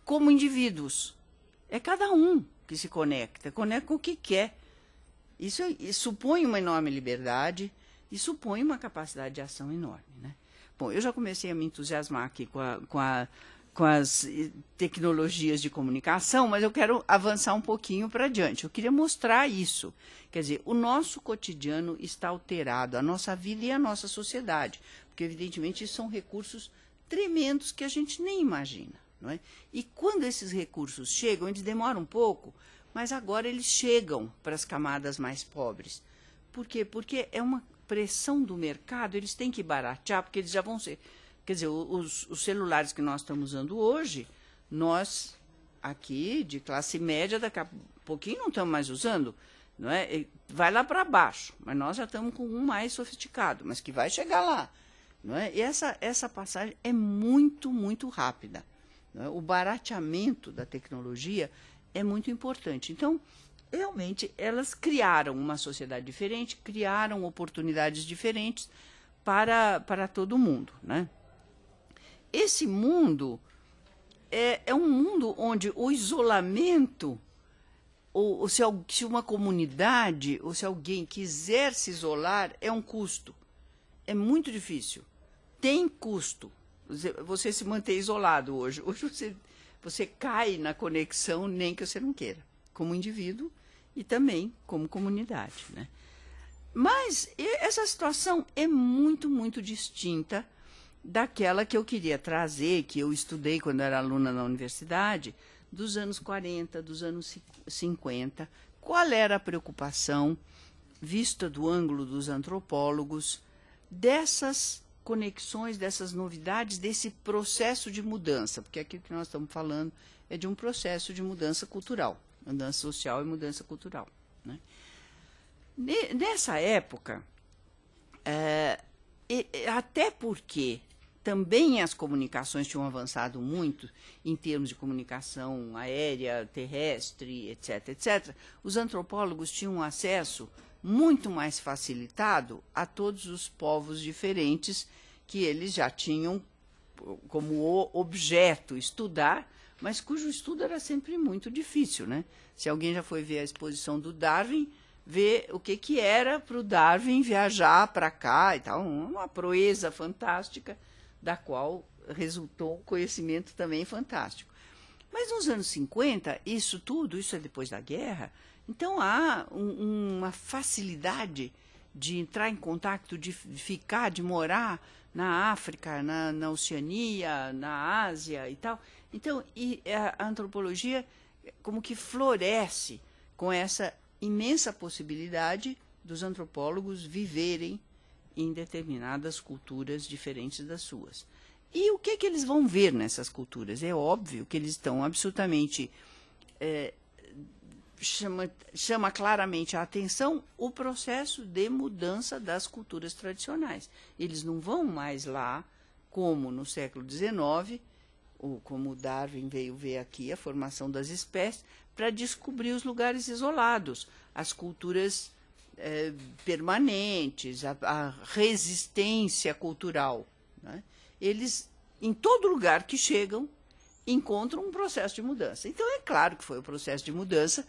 como indivíduos. É cada um que se conecta com o que quer. Isso supõe uma enorme liberdade e supõe uma capacidade de ação enorme, né? Bom, eu já comecei a me entusiasmar aqui com as tecnologias de comunicação, mas eu quero avançar um pouquinho para adiante. Eu queria mostrar isso. Quer dizer, o nosso cotidiano está alterado, a nossa vida e a nossa sociedade, porque, evidentemente, são recursos tremendos que a gente nem imagina, não é? E quando esses recursos chegam, eles demoram um pouco, mas agora eles chegam para as camadas mais pobres. Por quê? Porque é uma pressão do mercado, eles têm que baratear, porque eles já vão ser... Quer dizer, os celulares que nós estamos usando hoje, nós aqui, de classe média, daqui a pouquinho não estamos mais usando, não é? Vai lá para baixo, mas nós já estamos com um mais sofisticado, mas que vai chegar lá, não é? E essa passagem é muito, muito rápida, não é? O barateamento da tecnologia é muito importante. Então, realmente, elas criaram uma sociedade diferente, criaram oportunidades diferentes para todo mundo, né? Esse mundo é um mundo onde o isolamento, ou se uma comunidade, ou se alguém quiser se isolar, é um custo. É muito difícil. Tem custo. Você se manter isolado hoje. Hoje você cai na conexão, nem que você não queira, como indivíduo e também como comunidade, né? Mas essa situação é muito, muito distinta daquela que eu queria trazer, que eu estudei quando era aluna na universidade, dos anos 40, dos anos 50. Qual era a preocupação, vista do ângulo dos antropólogos, dessas conexões, dessas novidades, desse processo de mudança? Porque aqui o que nós estamos falando é de um processo de mudança cultural, mudança social e mudança cultural, né? Nessa época, até porque também as comunicações tinham avançado muito em termos de comunicação aérea, terrestre, etc., etc., os antropólogos tinham acesso muito mais facilitado a todos os povos diferentes que eles já tinham como objeto estudar, mas cujo estudo era sempre muito difícil, né? Se alguém já foi ver a exposição do Darwin, ver o que era para o Darwin viajar para cá e tal, uma proeza fantástica, da qual resultou um conhecimento também fantástico. Mas nos anos 50, isso é depois da guerra, então há uma facilidade de entrar em contato, de ficar, de morar na África, na Oceania, na Ásia e tal. Então, a antropologia como que floresce com essa imensa possibilidade dos antropólogos viverem em determinadas culturas diferentes das suas. E o que eles vão ver nessas culturas? É óbvio que eles estão absolutamente... chama claramente a atenção o processo de mudança das culturas tradicionais. Eles não vão mais lá, como no século XIX, ou como Darwin veio ver aqui, a formação das espécies, para descobrir os lugares isolados, as culturas permanentes, a resistência cultural, né? Eles, em todo lugar que chegam, encontram um processo de mudança. Então, é claro que foi o processo de mudança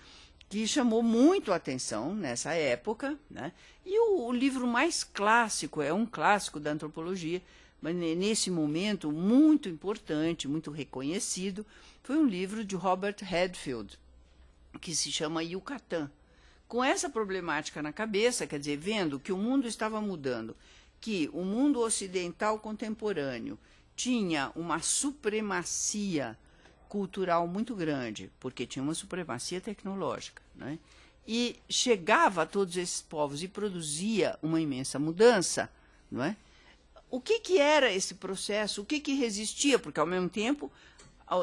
que chamou muito a atenção nessa época, né? E o livro mais clássico, é um clássico da antropologia, mas nesse momento muito importante, muito reconhecido, foi um livro de Robert Redfield, que se chama Yucatán. Com essa problemática na cabeça, quer dizer, vendo que o mundo estava mudando, que o mundo ocidental contemporâneo tinha uma supremacia cultural muito grande, porque tinha uma supremacia tecnológica, né? E chegava a todos esses povos e produzia uma imensa mudança, não é? O que era esse processo? O que resistia? Porque, ao mesmo tempo,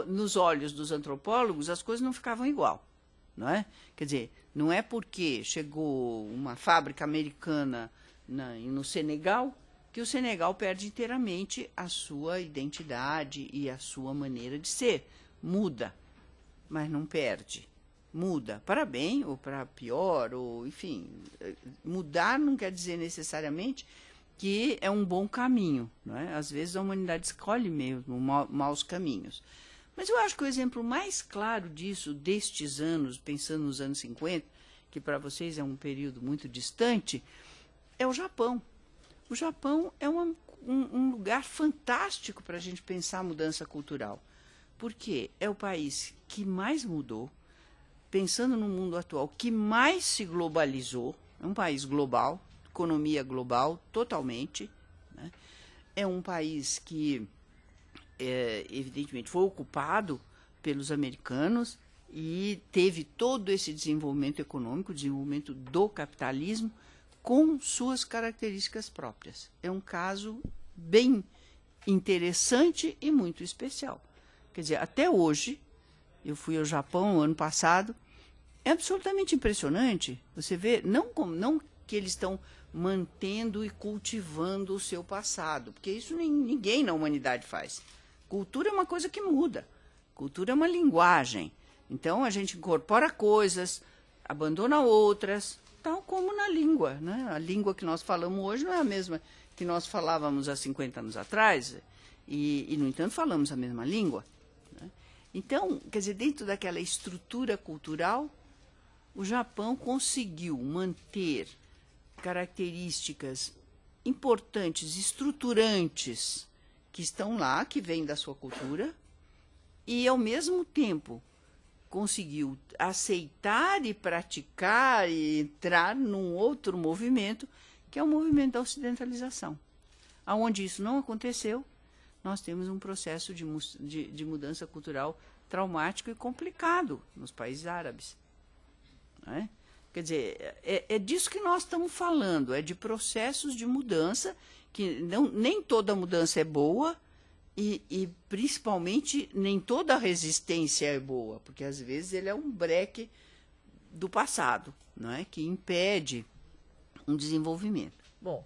nos olhos dos antropólogos, as coisas não ficavam igual, não é? Quer dizer, não é porque chegou uma fábrica americana no Senegal que o Senegal perde inteiramente a sua identidade e a sua maneira de ser. Muda, mas não perde. Muda para bem ou para pior, ou enfim, mudar não quer dizer necessariamente que é um bom caminho, não é? Às vezes a humanidade escolhe mesmo maus caminhos. Mas eu acho que o exemplo mais claro disso, destes anos, pensando nos anos 50, que para vocês é um período muito distante, é o Japão. O Japão é um lugar fantástico para a gente pensar a mudança cultural, porque é o país que mais mudou, pensando no mundo atual, que mais se globalizou, é um país global, economia global totalmente, né? É um país que, evidentemente, foi ocupado pelos americanos e teve todo esse desenvolvimento econômico, desenvolvimento do capitalismo, com suas características próprias. É um caso bem interessante e muito especial. Quer dizer, até hoje, eu fui ao Japão ano passado, é absolutamente impressionante. Você vê, não que eles estão mantendo e cultivando o seu passado, porque isso ninguém na humanidade faz. Cultura é uma coisa que muda. Cultura é uma linguagem. Então, a gente incorpora coisas, abandona outras, tal como na língua, né? A língua que nós falamos hoje não é a mesma que nós falávamos há 50 anos atrás, e no entanto, falamos a mesma língua, né? Então, quer dizer, dentro daquela estrutura cultural, o Japão conseguiu manter características importantes, estruturantes, que estão lá, que vêm da sua cultura, e, ao mesmo tempo, conseguiu aceitar e praticar e entrar num outro movimento, que é o movimento da ocidentalização. Aonde isso não aconteceu, nós temos um processo de mudança cultural traumático e complicado nos países árabes, não é? Quer dizer, é disso que nós estamos falando, é de processos de mudança, que nem toda mudança é boa, e principalmente nem toda resistência é boa, porque às vezes ele é um breque do passado, não é? Que impede um desenvolvimento. Bom,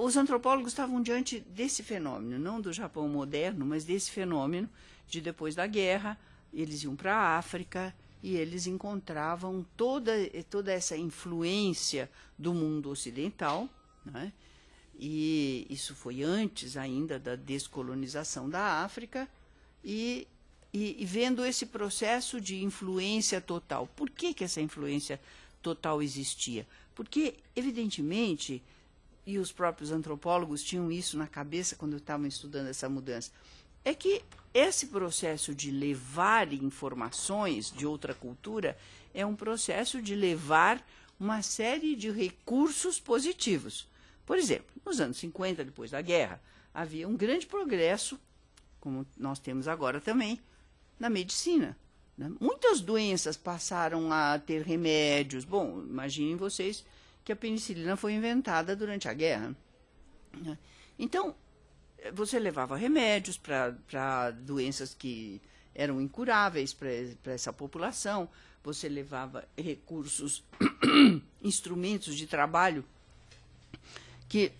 os antropólogos estavam diante desse fenômeno, não do Japão moderno, mas desse fenômeno de depois da guerra, eles iam para a África e eles encontravam toda essa influência do mundo ocidental, não é? E isso foi antes ainda da descolonização da África, e vendo esse processo de influência total. Por que essa influência total existia? Porque, evidentemente, e os próprios antropólogos tinham isso na cabeça quando estavam estudando essa mudança, é que esse processo de levar informações de outra cultura é um processo de levar uma série de recursos positivos. Por exemplo, nos anos 50, depois da guerra, havia um grande progresso, como nós temos agora também, na medicina, né? Muitas doenças passaram a ter remédios. Bom, imaginem vocês que a penicilina foi inventada durante a guerra, né? Então, você levava remédios para doenças que eram incuráveis para essa população, você levava recursos, instrumentos de trabalho que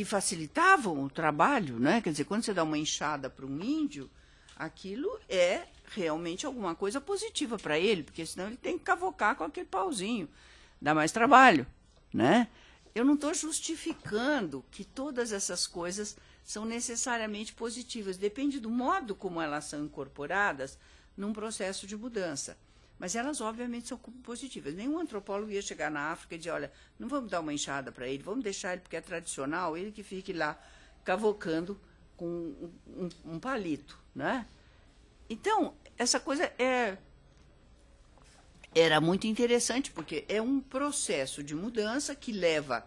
facilitavam o trabalho, né? Quer dizer, quando você dá uma enxada para um índio, aquilo é realmente alguma coisa positiva para ele, porque senão ele tem que cavocar com aquele pauzinho, dá mais trabalho, né? Eu não estou justificando que todas essas coisas são necessariamente positivas, depende do modo como elas são incorporadas num processo de mudança. Mas elas, obviamente, são positivas. Nenhum antropólogo ia chegar na África e dizer, olha, não vamos dar uma enxada para ele, vamos deixar ele, porque é tradicional, ele que fique lá cavocando com um palito, né? Então, essa coisa era muito interessante, porque é um processo de mudança que leva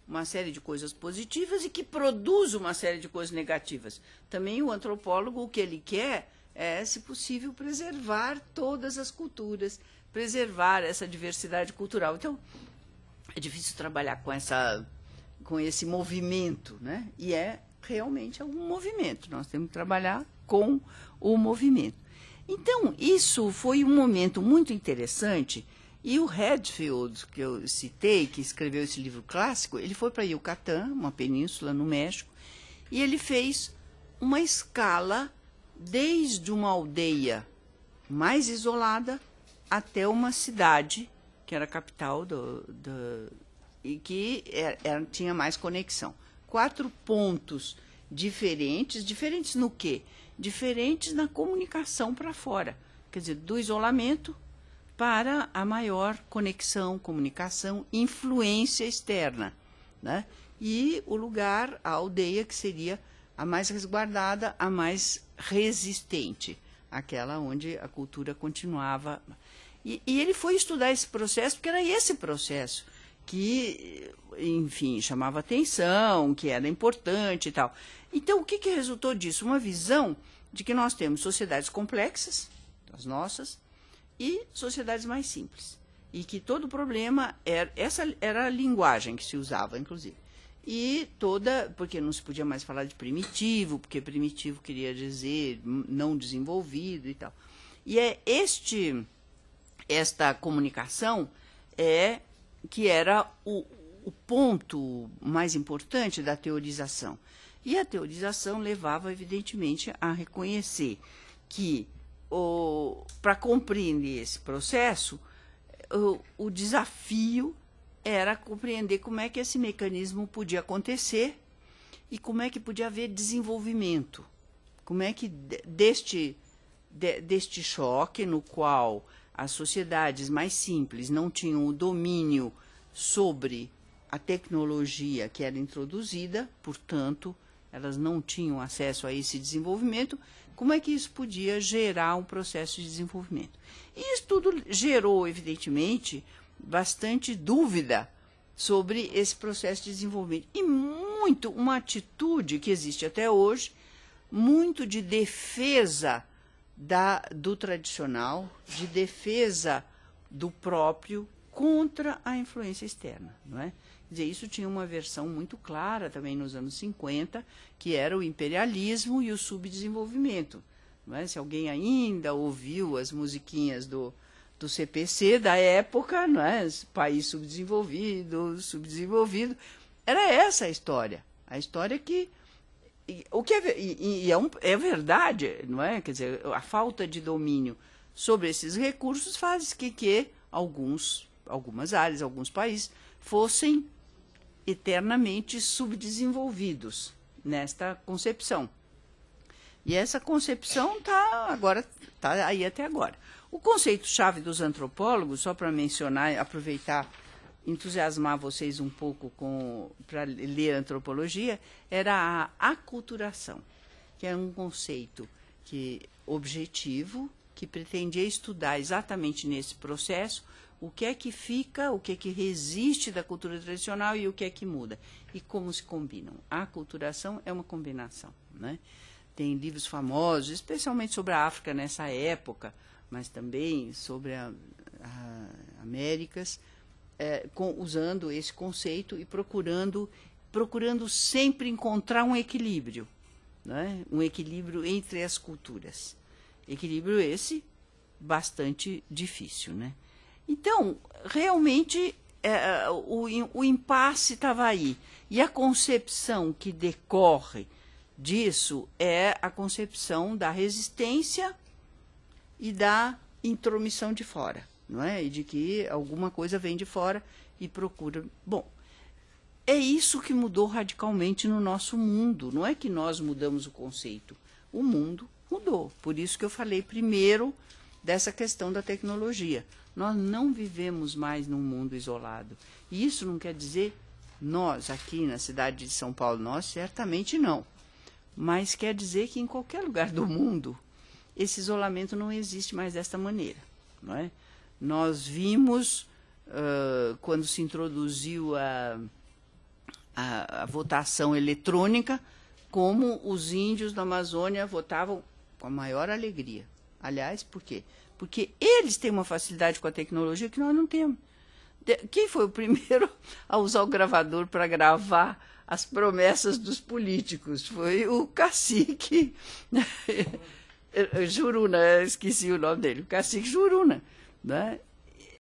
uma série de coisas positivas e que produz uma série de coisas negativas. Também o antropólogo, o que ele quer é, se possível, preservar todas as culturas, preservar essa diversidade cultural. Então, é difícil trabalhar com esse movimento, né? E realmente um movimento. Nós temos que trabalhar com o movimento. Então, isso foi um momento muito interessante, e o Redfield, que eu citei, que escreveu esse livro clássico, ele foi para Yucatán, uma península no México, e ele fez uma escala desde uma aldeia mais isolada até uma cidade, que era a capital e que tinha mais conexão. 4 pontos diferentes. Diferentes no quê? Diferentes na comunicação para fora. Quer dizer, do isolamento para a maior conexão, comunicação, influência externa, né? E o lugar, a aldeia, que seria a mais resguardada, a mais resistente, aquela onde a cultura continuava. E ele foi estudar esse processo, porque era esse processo que, enfim, chamava atenção, que era importante e tal. Então, o que resultou disso? Uma visão de que nós temos sociedades complexas, as nossas, e sociedades mais simples. E que todo o problema essa era a linguagem que se usava, inclusive. E porque não se podia mais falar de primitivo, porque primitivo queria dizer não desenvolvido e tal. E esta comunicação que era o ponto mais importante da teorização. E a teorização levava, evidentemente, a reconhecer que, para compreender esse processo, o desafio era compreender como é que esse mecanismo podia acontecer e como é que podia haver desenvolvimento. Como é que deste choque no qual as sociedades mais simples não tinham o domínio sobre a tecnologia que era introduzida, portanto, elas não tinham acesso a esse desenvolvimento, como é que isso podia gerar um processo de desenvolvimento? E isso tudo gerou, evidentemente, bastante dúvida sobre esse processo de desenvolvimento. E uma atitude que existe até hoje, muito de defesa do tradicional, de defesa do próprio contra a influência externa, não é? Quer dizer, isso tinha uma versão muito clara também nos anos 50, que era o imperialismo e o subdesenvolvimento. Não é? Se alguém ainda ouviu as musiquinhas do CPC da época, não é? País subdesenvolvido, era essa a história que é verdade, não é? Quer dizer, a falta de domínio sobre esses recursos faz que algumas áreas, alguns países fossem eternamente subdesenvolvidos nesta concepção. E essa concepção está aí até agora. O conceito-chave dos antropólogos, só para mencionar, aproveitar, entusiasmar vocês um pouco para ler antropologia, era a aculturação, que é um conceito objetivo, que pretendia estudar exatamente nesse processo o que é que fica, o que é que resiste da cultura tradicional e o que é que muda. E como se combinam. A aculturação é uma combinação, né? Tem livros famosos, especialmente sobre a África nessa época, mas também sobre as Américas, usando esse conceito e procurando sempre encontrar um equilíbrio, né? Um equilíbrio entre as culturas. Equilíbrio esse bastante difícil, né? Então, realmente, o impasse estava aí. E a concepção que decorre disso é a concepção da resistência e da intromissão de fora, não é? E de que alguma coisa vem de fora e procura. Bom, é isso que mudou radicalmente no nosso mundo. Não é que nós mudamos o conceito. O mundo mudou. Por isso que eu falei primeiro dessa questão da tecnologia. Nós não vivemos mais num mundo isolado. E isso não quer dizer nós, aqui na cidade de São Paulo, nós certamente não. Mas quer dizer que em qualquer lugar do mundo, esse isolamento não existe mais desta maneira, não é? Nós vimos, quando se introduziu a votação eletrônica, como os índios da Amazônia votavam com a maior alegria. Aliás, por quê? Porque eles têm uma facilidade com a tecnologia que nós não temos. Quem foi o primeiro a usar o gravador para gravar as promessas dos políticos? Foi o cacique Juruna, esqueci o nome dele, o cacique Juruna, né?